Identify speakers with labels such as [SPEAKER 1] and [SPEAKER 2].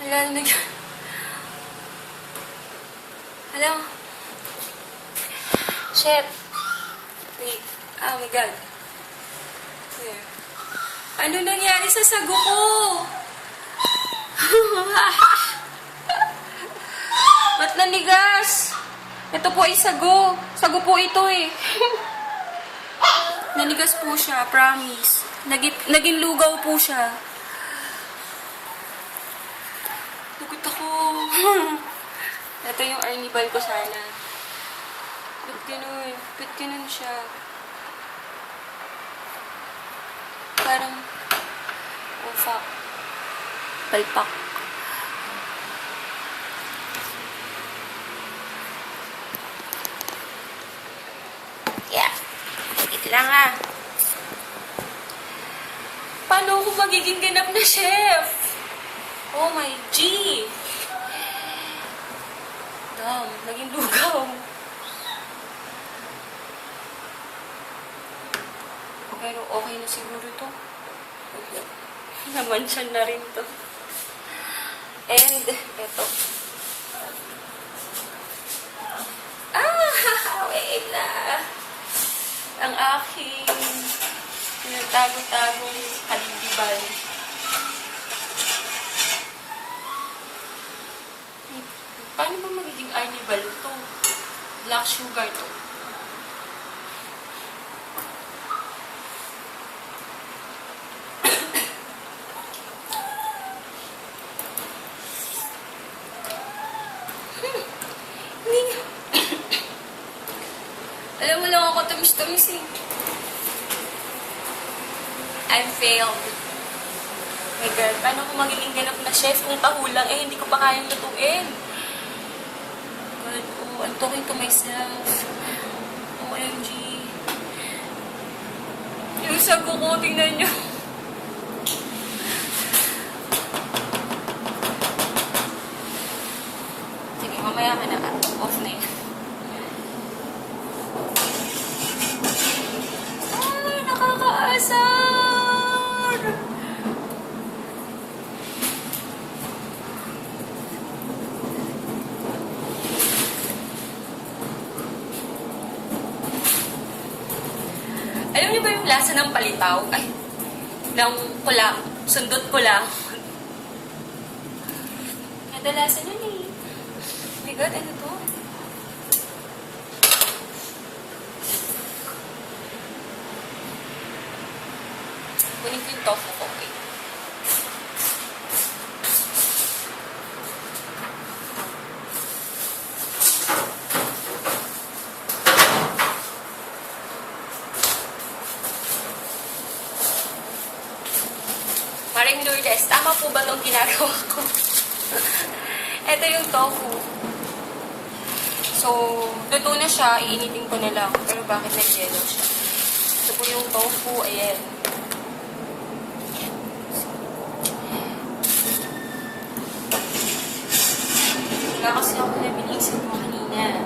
[SPEAKER 1] Wala na Hello? Shit. Wait. Oh my God. Here. Ano nangyari sa sago ko? Ba't nanigas? Ito po ay sago. Sago po ito eh. Nanigas po siya, promise. Naging lugaw po siya. Lagot ako. Ito yung arnibal ko sana. Ba't ganun? Ba't ganun siya? Parang, oh fuck. Palpak. Yeah. Ito lang ah. Paano ako magiging ganap na chef? Oh my G! Damn, naging lugaw. Pero okay na siguro to. Namansyan na rin to. And, eto. Wait na. Ang aking tinatago-tagong halibibal. Paano ba magiging arnibal to? Black sugar to. Alam mo lang ako tamis-tamis eh. I'm failed. My God, paano ako magiging ganap na chef kung tahulang eh hindi ko pa kayang lutuin? God, oh, I'm talking to myself. OMG. Yung sago ko, tingnan nyo. Sige, mamaya ka na. Off na yun. Ay, nakakaasar! Alam niyo ba yung lasa ng palitaw? Ay, ng kulang. Sundot kulang. Kadalasan yun eh. Oh my God, ano to? Kunin ko yung tofu ko, okay? Maring Lourdes, tama po ba itong ginagawa ko? Ito yung tofu. So, luto na siya, iinitin ko na lang. Pero bakit nag-yellow siya? Ito po yung tofu, ayan. Wala kasi ako nabilisan mo kanina.